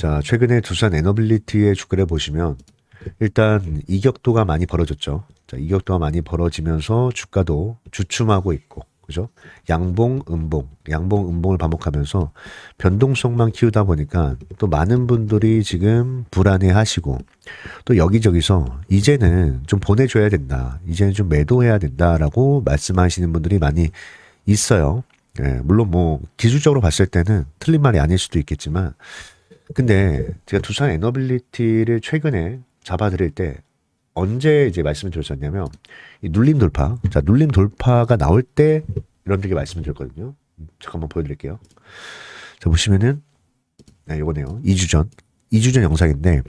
자, 최근에 두산 에너빌리티의 주가를 보시면 일단 이격도가 많이 벌어졌죠. 자, 이격도가 많이 벌어지면서 주가도 주춤하고 있고, 그죠? 양봉, 음봉, 양봉, 음봉을 반복하면서 변동성만 키우다 보니까 또 많은 분들이 지금 불안해 하시고 또 여기저기서 이제는 좀 보내줘야 된다. 이제는 좀 매도해야 된다라고 말씀하시는 분들이 많이 있어요. 예, 물론 뭐 기술적으로 봤을 때는 틀린 말이 아닐 수도 있겠지만 근데 제가 두산 에너빌리티를 최근에 잡아드릴 때 언제 이제 말씀을 드렸었냐면 이 눌림 돌파. 자, 눌림 돌파가 나올 때 여러분들께 말씀을 드렸거든요. 잠깐만 보여드릴게요. 자, 보시면은 네, 요거네요. 2주 전. 2주 전 영상인데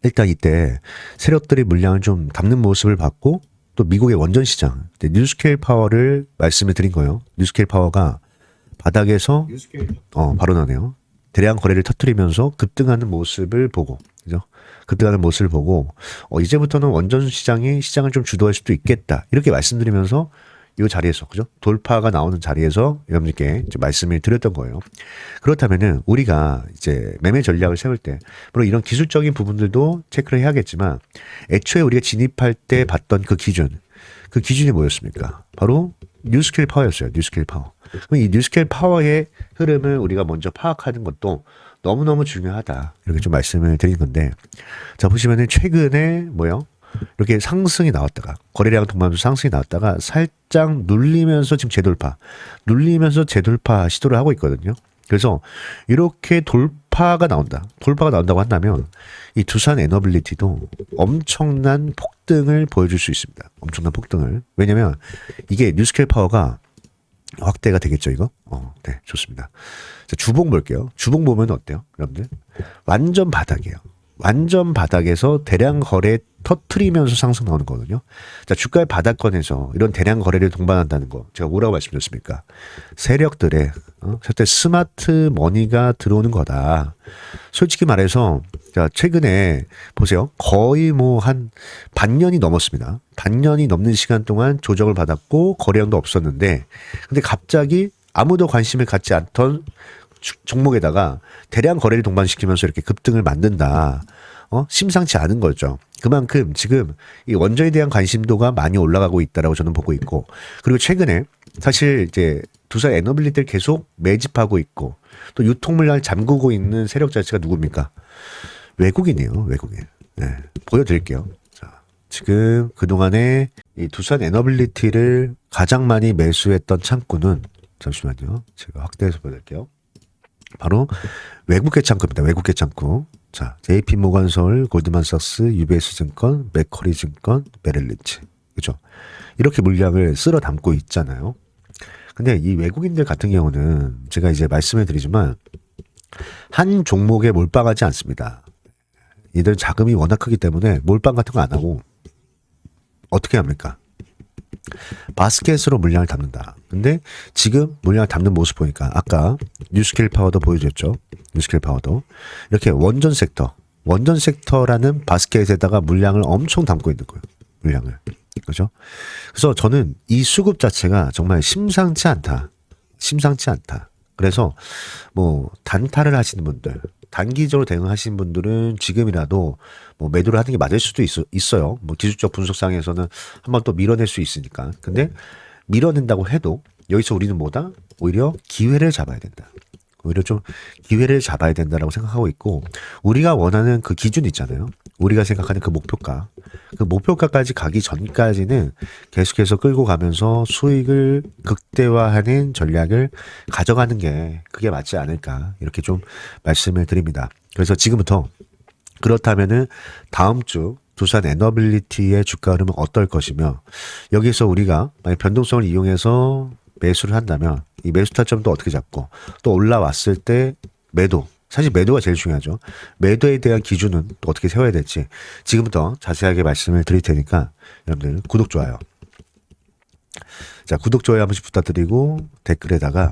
일단 이때 세력들이 물량을 좀 담는 모습을 봤고 또 미국의 원전 시장 뉴스케일 파워를 말씀을 드린 거예요. 뉴스케일 파워가 바닥에서 바로 나네요. 대량 거래를 터뜨리면서 급등하는 모습을 보고, 그죠? 급등하는 모습을 보고, 이제부터는 원전 시장이 시장을 좀 주도할 수도 있겠다. 이렇게 말씀드리면서 이 자리에서, 그죠? 돌파가 나오는 자리에서 여러분들께 이제 말씀을 드렸던 거예요. 그렇다면은 우리가 이제 매매 전략을 세울 때, 물론 이런 기술적인 부분들도 체크를 해야겠지만, 애초에 우리가 진입할 때 봤던 그 기준이 뭐였습니까? 바로 뉴스케일 파워였어요. 뉴스케일 파워. 그럼 이 뉴스케일 파워의 흐름을 우리가 먼저 파악하는 것도 너무너무 중요하다. 이렇게 좀 말씀을 드린 건데, 자, 보시면은 최근에 뭐요? 이렇게 상승이 나왔다가, 거래량 동반도 상승이 나왔다가 살짝 눌리면서 지금 눌리면서 재돌파 시도를 하고 있거든요. 그래서 이렇게 돌파가 나온다고 한다면 이 두산 에너빌리티도 엄청난 폭등을 보여줄 수 있습니다. 엄청난 폭등을. 왜냐면 이게 뉴스케일 파워가 확대가 되겠죠, 이거? 네, 좋습니다. 자, 주봉 볼게요. 주봉 보면 어때요, 여러분들? 완전 바닥이에요. 완전 바닥에서 대량 거래 터트리면서 상승 나오는 거거든요. 자, 주가의 바닥권에서 이런 대량 거래를 동반한다는 거 제가 뭐라고 말씀드렸습니까? 세력들의 절대 스마트 머니가 들어오는 거다. 솔직히 말해서 자, 최근에 보세요. 거의 뭐 한 반년이 넘었습니다. 반년이 넘는 시간 동안 조정을 받았고 거래량도 없었는데 근데 갑자기 아무도 관심을 갖지 않던 종목에다가 대량 거래를 동반시키면서 이렇게 급등을 만든다. 심상치 않은 거죠. 그만큼 지금 이 원전에 대한 관심도가 많이 올라가고 있다라고 저는 보고 있고 그리고 최근에 사실 이제 두산 에너빌리티를 계속 매집하고 있고 또 유통 물량을 잠그고 있는 세력 자체가 누굽니까? 외국인이에요. 외국인. 네, 보여드릴게요. 자, 지금 그동안에 이 두산 에너빌리티를 가장 많이 매수했던 창구는 잠시만요. 제가 확대해서 보여드릴게요. 바로 외국계 창구입니다. 외국계 창구. 자, JP모건서울, 골드만삭스, UBS 증권, 맥커리 증권, 메릴린치. 그죠? 이렇게 물량을 쓸어 담고 있잖아요. 근데 이 외국인들 같은 경우는 제가 이제 말씀을 드리지만 한 종목에 몰빵하지 않습니다. 이들 자금이 워낙 크기 때문에 몰빵 같은 거 안 하고 어떻게 합니까? 바스켓으로 물량을 담는다. 근데 지금 물량을 담는 모습 보니까 아까 뉴스케일 파워도 보여줬죠. 뉴스케일 파워도 이렇게 원전 섹터라는 바스켓에다가 물량을 엄청 담고 있는 거예요. 물량을. 그죠? 그래서 저는 이 수급 자체가 정말 심상치 않다. 그래서 뭐 단타를 하시는 분들, 단기적으로 대응하시는 분들은 지금이라도 뭐 매도를 하는 게 맞을 수도 있어요. 뭐 기술적 분석상에서는 한번 또 밀어낼 수 있으니까. 근데 밀어낸다고 해도 여기서 우리는 뭐다? 오히려 기회를 잡아야 된다. 오히려 좀 기회를 잡아야 된다라고 생각하고 있고 우리가 원하는 그 기준 있잖아요. 우리가 생각하는 그 목표가. 그 목표가까지 가기 전까지는 계속해서 끌고 가면서 수익을 극대화하는 전략을 가져가는 게 그게 맞지 않을까 이렇게 좀 말씀을 드립니다. 그래서 지금부터 그렇다면은 다음 주 두산 에너빌리티의 주가 흐름은 어떨 것이며 여기서 우리가 만약 변동성을 이용해서 매수를 한다면 이 매수 타점도 어떻게 잡고 또 올라왔을 때 매도 사실 매도가 제일 중요하죠. 매도에 대한 기준은 또 어떻게 세워야 될지 지금부터 자세하게 말씀을 드릴 테니까 여러분들 구독 좋아요. 자, 구독 좋아요 한 번씩 부탁드리고 댓글에다가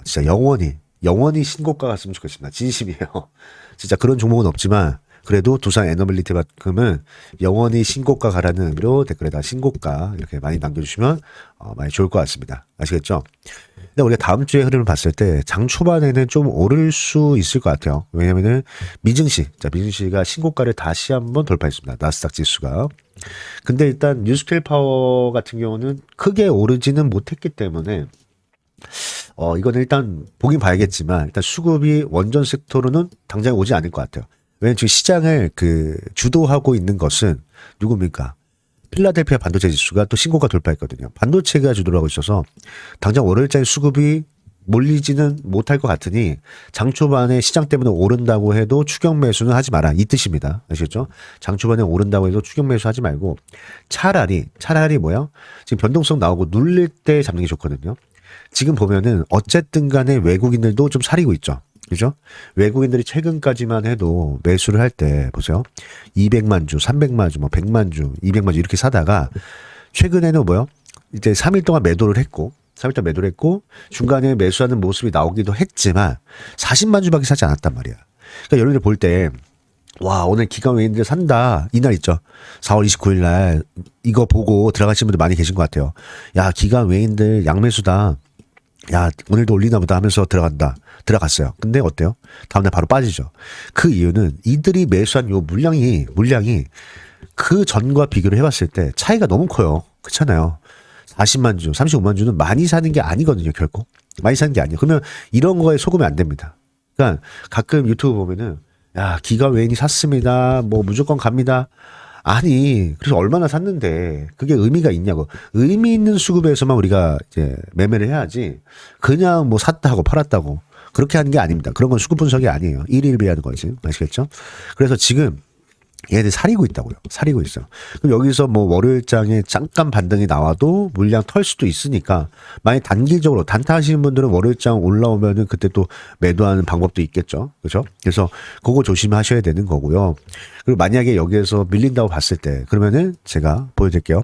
진짜 영원히 신고가 갔으면 좋겠습니다. 진심이에요. 진짜 그런 종목은 없지만 그래도 두산 에너빌리티만큼은 영원히 신고가 가라는 의미로 댓글에다 신고가 이렇게 많이 남겨주시면 많이 좋을 것 같습니다. 아시겠죠? 근데 우리가 다음 주에 흐름을 봤을 때 장 초반에는 좀 오를 수 있을 것 같아요. 왜냐면은 미증시가 신고가를 다시 한번 돌파했습니다. 나스닥 지수가. 근데 일단 뉴스케일 파워 같은 경우는 크게 오르지는 못했기 때문에 이거는 일단 보긴 봐야겠지만 일단 수급이 원전 섹터로는 당장 오지 않을 것 같아요. 왜냐면 지금 시장을 주도하고 있는 것은 누굽니까? 필라델피아 반도체 지수가 또 신고가 돌파했거든요. 반도체가 주도를 하고 있어서 당장 월요일자리 수급이 몰리지는 못할 것 같으니 장 초반에 시장 때문에 오른다고 해도 추격 매수는 하지 마라. 이 뜻입니다. 아시겠죠? 장 초반에 오른다고 해도 추격 매수 하지 말고 차라리 뭐야? 지금 변동성 나오고 눌릴 때 잡는 게 좋거든요. 지금 보면은 어쨌든 간에 외국인들도 좀 사리고 있죠. 그죠? 외국인들이 최근까지만 해도 매수를 할 때 보세요. 200만 주, 300만 주, 뭐 100만 주, 200만 주 이렇게 사다가 최근에는 뭐요? 이제 3일 동안 매도를 했고 3일 동안 매도를 했고 중간에 매수하는 모습이 나오기도 했지만 40만 주밖에 사지 않았단 말이야. 그러니까 여러분들 볼 때 와, 오늘 기관 외인들 산다. 이날 있죠. 4월 29일 날 이거 보고 들어가신 분들 많이 계신 것 같아요. 야, 기관 외인들 양매수다. 야, 오늘도 올리나 보다 하면서 들어갔어요. 근데 어때요? 다음날 바로 빠지죠. 그 이유는 이들이 매수한 요 물량이 그 전과 비교를 해봤을 때 차이가 너무 커요. 그렇잖아요. 40만 주, 35만 주는 많이 사는 게 아니거든요, 결코. 많이 사는 게 아니에요. 그러면 이런 거에 속으면 안 됩니다. 그러니까 가끔 유튜브 보면은 야, 기가 외인이 샀습니다. 뭐 무조건 갑니다. 아니, 그래서 얼마나 샀는데 그게 의미가 있냐고. 의미 있는 수급에서만 우리가 이제 매매를 해야지. 그냥 뭐 샀다고 팔았다고 그렇게 하는 게 아닙니다. 그런 건 수급 분석이 아니에요. 일일비하는 거지. 아시겠죠? 그래서 지금 얘들 사리고 있다고요. 사리고 있어요. 그럼 여기서 뭐 월요일장에 잠깐 반등이 나와도 물량 털 수도 있으니까 만약 단기적으로 단타 하시는 분들은 월요일장 올라오면은 그때 또 매도하는 방법도 있겠죠. 그렇죠? 그래서 그거 조심하셔야 되는 거고요. 그리고 만약에 여기에서 밀린다고 봤을 때 그러면은 제가 보여드릴게요.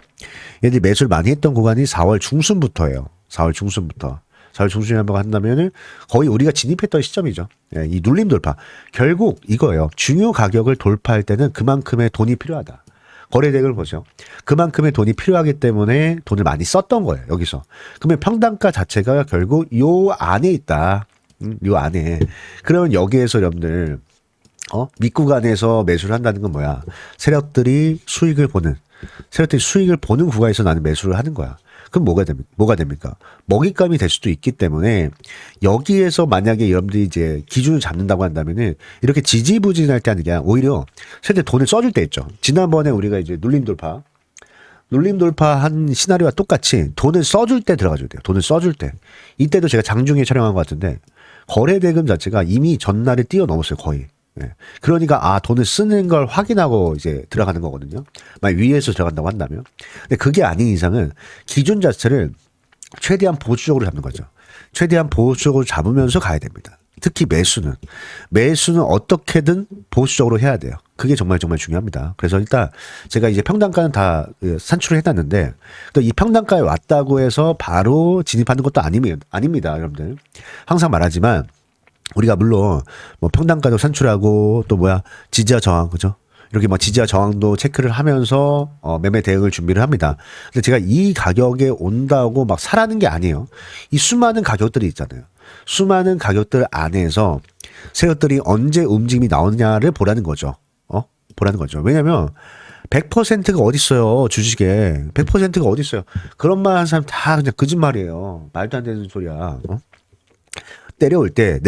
얘들이 매수를 많이 했던 구간이 4월 중순부터예요. 4월 중순부터. 4월 중순에 한번 한다면은 거의 우리가 진입했던 시점이죠. 예, 이 눌림 돌파. 결국 이거예요. 중요 가격을 돌파할 때는 그만큼의 돈이 필요하다. 거래대금을 보죠. 그만큼의 돈이 필요하기 때문에 돈을 많이 썼던 거예요. 여기서. 그러면 평단가 자체가 결국 요 안에 있다. 요 안에. 그러면 여기에서 여러분들 밑구간에서 매수를 한다는 건 뭐야? 세력들이 수익을 보는 구간에서 나는 매수를 하는 거야. 그럼 뭐가 됩니까? 먹잇감이 될 수도 있기 때문에 여기에서 만약에 여러분들이 이제 기준을 잡는다고 한다면은 이렇게 지지부진할 때 하는 게 아니라 오히려 세대 돈을 써줄 때 있죠. 지난번에 우리가 이제 눌림 돌파한 시나리오와 똑같이 돈을 써줄 때 들어가줘야 돼요. 돈을 써줄 때. 이때도 제가 장중에 촬영한 것 같은데 거래 대금 자체가 이미 전날에 뛰어넘었어요. 거의. 네. 그러니까 돈을 쓰는 걸 확인하고 이제 들어가는 거거든요. 만약 위에서 들어간다고 한다면. 근데 그게 아닌 이상은 기준 자체를 최대한 보수적으로 잡는 거죠. 최대한 보수적으로 잡으면서 가야 됩니다. 특히 매수는 어떻게든 보수적으로 해야 돼요. 그게 정말 중요합니다. 그래서 일단 제가 이제 평단가는 다 산출을 해놨는데 또 이 평단가에 왔다고 해서 바로 진입하는 것도 아닙니다, 여러분들. 항상 말하지만 우리가 물론 뭐 평단가도 산출하고 또 지지와 저항, 그죠? 이렇게 뭐 지지와 저항도 체크를 하면서 매매 대응을 준비를 합니다. 근데 제가 이 가격에 온다고 막 사라는 게 아니에요. 이 수많은 가격들이 있잖아요. 수많은 가격들 안에서 세력들이 언제 움직임이 나오느냐를 보라는 거죠. 보라는 거죠. 왜냐면 100%가 어디 있어요, 주식에. 100%가 어디 있어요. 그런 말 하는 사람 다 그냥 거짓말이에요. 말도 안 되는 소리야. 내려올 때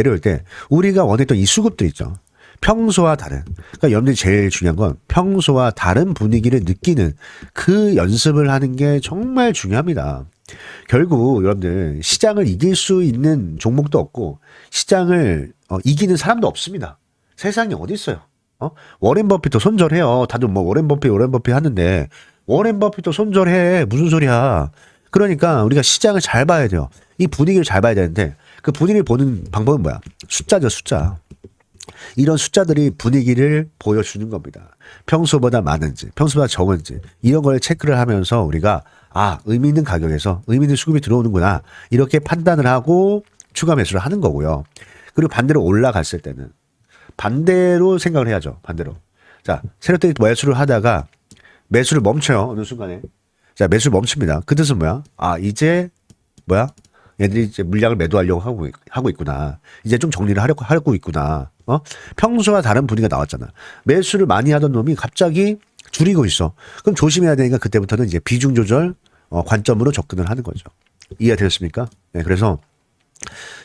우리가 원했던 이 수급들 있죠. 평소와 다른. 그러니까 여러분들이 제일 중요한 건 평소와 다른 분위기를 느끼는 그 연습을 하는 게 정말 중요합니다. 결국 여러분들 시장을 이길 수 있는 종목도 없고 시장을 이기는 사람도 없습니다. 세상에 어디 있어요? 워렌 버핏도 손절해요. 다들 뭐 워렌 버핏 하는데 워렌 버핏도 손절해. 무슨 소리야. 그러니까 우리가 시장을 잘 봐야 돼요. 이 분위기를 잘 봐야 되는데 그 분위기를 보는 방법은 뭐야? 숫자죠, 숫자. 이런 숫자들이 분위기를 보여주는 겁니다. 평소보다 많은지, 평소보다 적은지 이런 걸 체크를 하면서 우리가 의미 있는 가격에서 의미 있는 수급이 들어오는구나 이렇게 판단을 하고 추가 매수를 하는 거고요. 그리고 반대로 올라갔을 때는 반대로 생각을 해야죠. 반대로. 자, 세력들이 매수를 하다가 매수를 멈춰요. 어느 순간에. 자, 매수를 멈춥니다. 그 뜻은 뭐야? 이제 얘들이 이제 물량을 매도하려고 하고 있구나. 이제 좀 정리를 하고 있구나. 평소와 다른 분위기가 나왔잖아. 매수를 많이 하던 놈이 갑자기 줄이고 있어. 그럼 조심해야 되니까 그때부터는 이제 비중 조절 관점으로 접근을 하는 거죠. 이해되셨습니까? 네, 그래서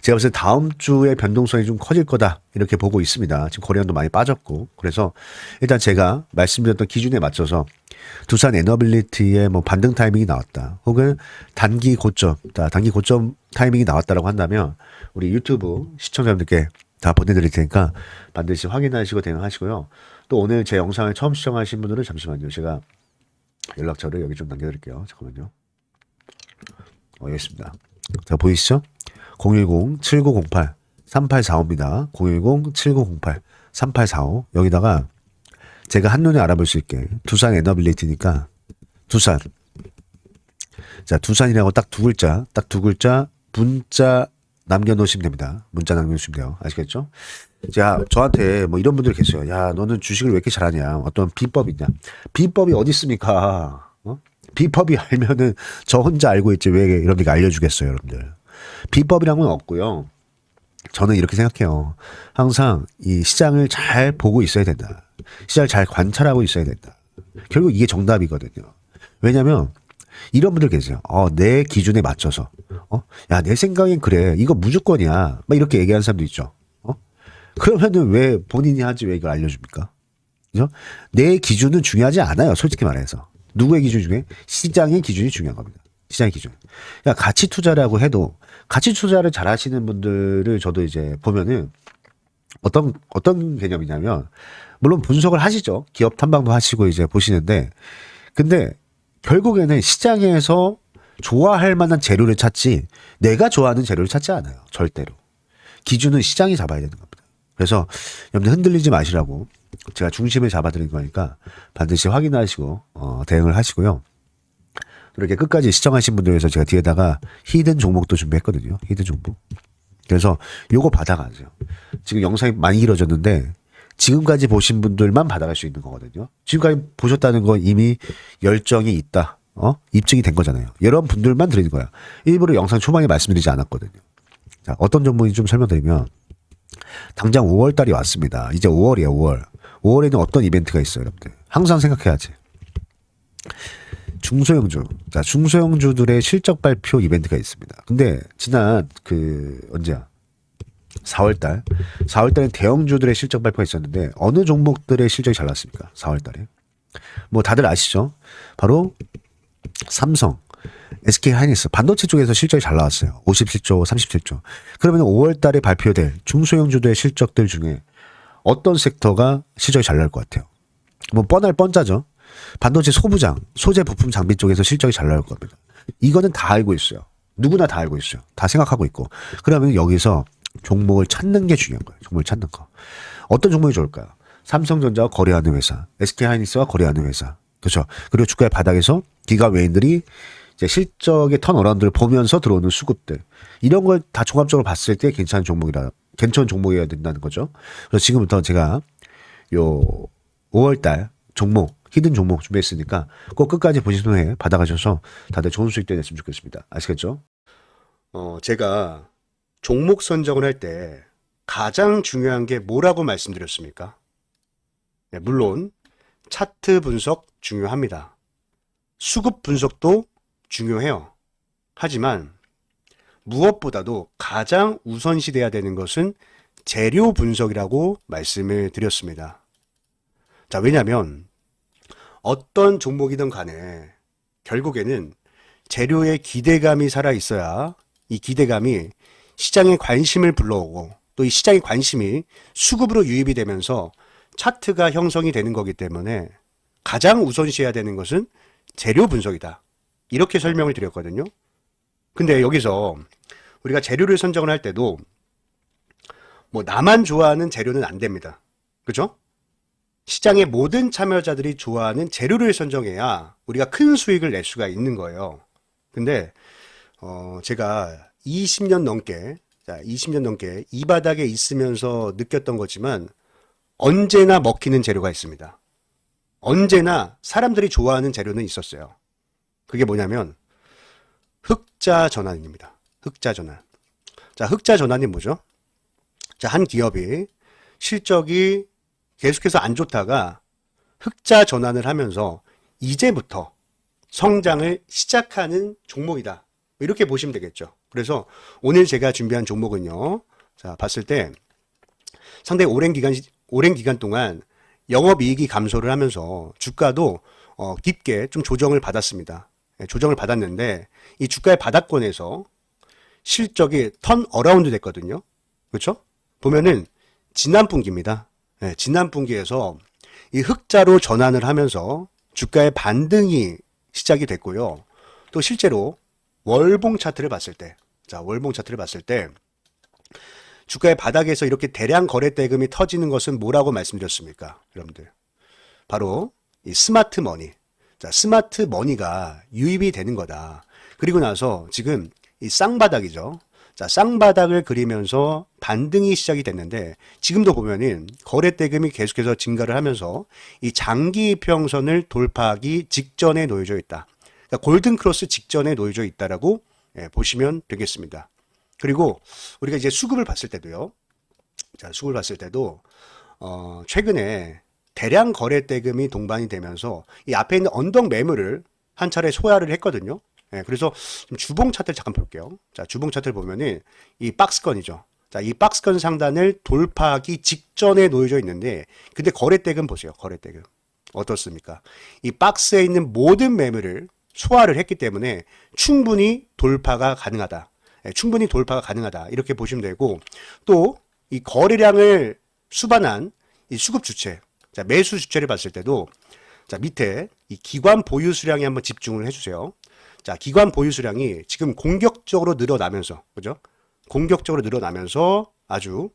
제가 봤을 때 다음 주에 변동성이 좀 커질 거다 이렇게 보고 있습니다. 지금 거래량도 많이 빠졌고 그래서 일단 제가 말씀드렸던 기준에 맞춰서 두산 에너빌리티의 뭐 반등 타이밍이 나왔다 혹은 단기 고점 타이밍이 나왔다라고 한다면 우리 유튜브 시청자분들께 다 보내드릴 테니까 반드시 확인하시고 대응하시고요. 또 오늘 제 영상을 처음 시청하신 분들은 잠시만요. 제가 연락처를 여기 좀 남겨드릴게요. 잠깐만요. 여기 있습니다. 자, 보이시죠? 010-7908-3845입니다. 010-7908-3845. 여기다가 제가 한눈에 알아볼 수 있게 두산 에너빌리티니까 두산. 자, 두산이라고 딱 두 글자 문자 남겨놓으시면 됩니다. 문자 남겨놓으시면 돼요. 아시겠죠? 자, 저한테 뭐 이런 분들 계세요. 야, 너는 주식을 왜 이렇게 잘하냐? 어떤 비법이 있냐? 비법이 어디 있습니까? 비법이 알면은 저 혼자 알고 있지 왜 여러분들이 알려주겠어요, 여러분들. 비법이란 건 없고요. 저는 이렇게 생각해요. 항상 이 시장을 잘 보고 있어야 된다. 시장을 잘 관찰하고 있어야 된다. 결국 이게 정답이거든요. 왜냐면 이런 분들 계세요. 내 기준에 맞춰서. 야, 내 생각엔 그래. 이거 무조건이야. 막 이렇게 얘기하는 사람도 있죠. 그러면은 왜 본인이 하지 왜 이걸 알려줍니까? 그죠? 내 기준은 중요하지 않아요. 솔직히 말해서. 누구의 기준 중에? 시장의 기준이 중요한 겁니다. 시장의 기준. 야, 가치 투자라고 해도 가치 투자를 잘 하시는 분들을 저도 이제 보면은 어떤 개념이냐면 물론 분석을 하시죠. 기업 탐방도 하시고 이제 보시는데 근데 결국에는 시장에서 좋아할 만한 재료를 찾지 내가 좋아하는 재료를 찾지 않아요. 절대로. 기준은 시장이 잡아야 되는 겁니다. 그래서 여러분들 흔들리지 마시라고 제가 중심을 잡아드린 거니까 반드시 확인하시고 대응을 하시고요. 이렇게 끝까지 시청하신 분들 위해서 제가 뒤에다가 히든 종목도 준비했거든요. 히든 종목. 그래서 요거 받아가세요. 지금 영상이 많이 길어졌는데 지금까지 보신 분들만 받아갈 수 있는 거거든요. 지금까지 보셨다는 건 이미 열정이 있다. 입증이 된 거잖아요. 이런 분들만 드리는 거야. 일부러 영상 초반에 말씀드리지 않았거든요. 자, 어떤 종목인지 좀 설명드리면 당장 5월 달이 왔습니다. 이제 5월이에요, 5월. 5월에는 어떤 이벤트가 있어요, 여러분들? 항상 생각해야지. 중소형주. 자, 중소형주들의 실적 발표 이벤트가 있습니다. 근데 지난 언제야? 4월달. 4월달에 대형주들의 실적 발표가 있었는데 어느 종목들의 실적이 잘 나왔습니까? 4월달에. 뭐 다들 아시죠? 바로 삼성, SK하이닉스, 반도체 쪽에서 실적이 잘 나왔어요. 57조, 37조. 그러면 5월달에 발표될 중소형주들의 실적들 중에 어떤 섹터가 실적이 잘 나올 것 같아요? 뭐 뻔짜죠. 반도체 소부장, 소재 부품 장비 쪽에서 실적이 잘 나올 겁니다. 이거는 다 알고 있어요. 누구나 다 알고 있어요. 다 생각하고 있고. 그러면 여기서 종목을 찾는 게 중요한 거예요. 종목을 찾는 거. 어떤 종목이 좋을까요? 삼성전자와 거래하는 회사, SK하이닉스와 거래하는 회사. 그렇죠. 그리고 주가의 바닥에서 기관 외인들이 이제 실적의 턴어라운드를 보면서 들어오는 수급들. 이런 걸 다 종합적으로 봤을 때 괜찮은 종목이어야 된다는 거죠. 그래서 지금부터 제가 요 5월달 종목, 히든 종목 준비했으니까 꼭 끝까지 보신 후에 받아가셔서 다들 좋은 수익 되셨으면 좋겠습니다. 아시겠죠? 제가 종목 선정을 할 때 가장 중요한 게 뭐라고 말씀드렸습니까? 네, 물론 차트 분석 중요합니다. 수급 분석도 중요해요. 하지만 무엇보다도 가장 우선시돼야 되는 것은 재료 분석이라고 말씀을 드렸습니다. 자, 왜냐하면 어떤 종목이든 간에 결국에는 재료의 기대감이 살아있어야 이 기대감이 시장의 관심을 불러오고 또 이 시장의 관심이 수급으로 유입이 되면서 차트가 형성이 되는 거기 때문에 가장 우선시해야 되는 것은 재료 분석이다. 이렇게 설명을 드렸거든요. 근데 여기서 우리가 재료를 선정을 할 때도 뭐 나만 좋아하는 재료는 안 됩니다. 그죠? 시장의 모든 참여자들이 좋아하는 재료를 선정해야 우리가 큰 수익을 낼 수가 있는 거예요. 근데 제가 20년 넘게 이 바닥에 있으면서 느꼈던 거지만 언제나 먹히는 재료가 있습니다. 언제나 사람들이 좋아하는 재료는 있었어요. 그게 뭐냐면 흑자 전환입니다. 흑자 전환. 자, 흑자 전환이 뭐죠? 자, 한 기업이 실적이 계속해서 안 좋다가 흑자 전환을 하면서 이제부터 성장을 시작하는 종목이다. 이렇게 보시면 되겠죠. 그래서 오늘 제가 준비한 종목은요. 자, 봤을 때 상당히 오랜 기간 동안 영업이익이 감소를 하면서 주가도 깊게 좀 조정을 받았습니다. 예, 조정을 받았는데 이 주가의 바닥권에서 실적이 턴 어라운드 됐거든요. 그렇죠? 보면은 지난 분기입니다. 예, 지난 분기에서 이 흑자로 전환을 하면서 주가의 반등이 시작이 됐고요. 또 실제로 월봉 차트를 봤을 때, 자, 월봉 차트를 봤을 때 주가의 바닥에서 이렇게 대량 거래 대금이 터지는 것은 뭐라고 말씀드렸습니까? 여러분들. 바로 이 스마트 머니. 자, 스마트 머니가 유입이 되는 거다. 그리고 나서 지금 이 쌍바닥이죠. 자, 쌍바닥을 그리면서 반등이 시작이 됐는데 지금도 보면은 거래 대금이 계속해서 증가를 하면서 이 장기 이평선을 돌파하기 직전에 놓여져 있다. 그러니까 골든 크로스 직전에 놓여져 있다라고 보시면 되겠습니다. 그리고 우리가 이제 수급을 봤을 때도요. 자, 수급을 봤을 때도 최근에 대량 거래 대금이 동반이 되면서 이 앞에 있는 언덕 매물을 한 차례 소화를 했거든요. 예, 그래서 좀 주봉 차트를 잠깐 볼게요. 자, 주봉 차트를 보면은 이 박스권이죠. 자, 이 박스권 상단을 돌파하기 직전에 놓여져 있는데, 근데 거래 대금 보세요. 거래 대금. 어떻습니까? 이 박스에 있는 모든 매물을 소화를 했기 때문에 충분히 돌파가 가능하다. 예, 충분히 돌파가 가능하다. 이렇게 보시면 되고, 또 이 거래량을 수반한 이 수급 주체, 자, 매수 주체를 봤을 때도, 자, 밑에 이 기관 보유 수량에 한번 집중을 해주세요. 자, 기관 보유 수량이 지금 공격적으로 늘어나면서, 그죠? 공격적으로 늘어나면서 아주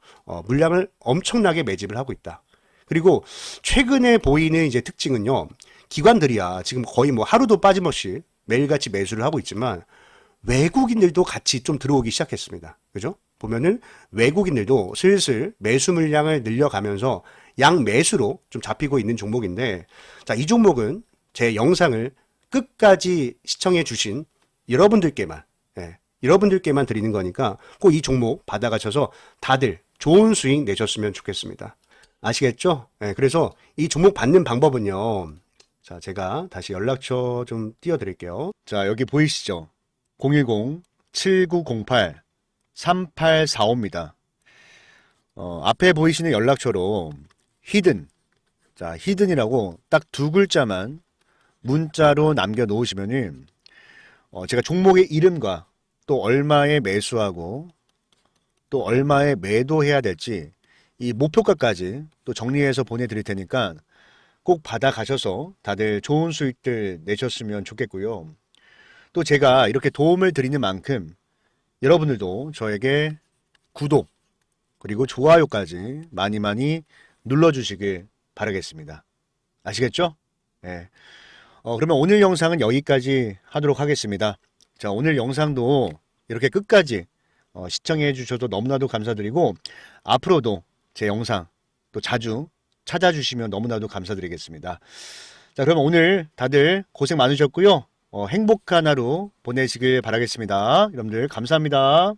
물량을 엄청나게 매집을 하고 있다. 그리고 최근에 보이는 이제 특징은요, 기관들이야 지금 거의 뭐 하루도 빠짐없이 매일같이 매수를 하고 있지만 외국인들도 같이 좀 들어오기 시작했습니다. 그죠? 보면은 외국인들도 슬슬 매수 물량을 늘려가면서 양매수로 좀 잡히고 있는 종목인데, 자, 이 종목은 제 영상을 끝까지 시청해 주신 여러분들께만, 예, 여러분들께만 드리는 거니까 꼭 이 종목 받아가셔서 다들 좋은 수익 내셨으면 좋겠습니다. 아시겠죠? 예, 그래서 이 종목 받는 방법은요. 자, 제가 다시 연락처 좀 띄워드릴게요. 자, 여기 보이시죠? 010-7908-3845입니다. 앞에 보이시는 연락처로 히든, 자, 히든이라고 딱 두 글자만 문자로 남겨놓으시면은 제가 종목의 이름과 또 얼마에 매수하고 또 얼마에 매도해야 될지 이 목표가까지 또 정리해서 보내드릴 테니까 꼭 받아가셔서 다들 좋은 수익들 내셨으면 좋겠고요. 또 제가 이렇게 도움을 드리는 만큼 여러분들도 저에게 구독 그리고 좋아요까지 많이 많이 눌러주시길 바라겠습니다. 아시겠죠? 네. 그러면 오늘 영상은 여기까지 하도록 하겠습니다. 자, 오늘 영상도 이렇게 끝까지 시청해 주셔서 너무나도 감사드리고 앞으로도 제 영상 또 자주 찾아주시면 너무나도 감사드리겠습니다. 자, 그러면 오늘 다들 고생 많으셨고요. 행복한 하루 보내시길 바라겠습니다. 여러분들 감사합니다.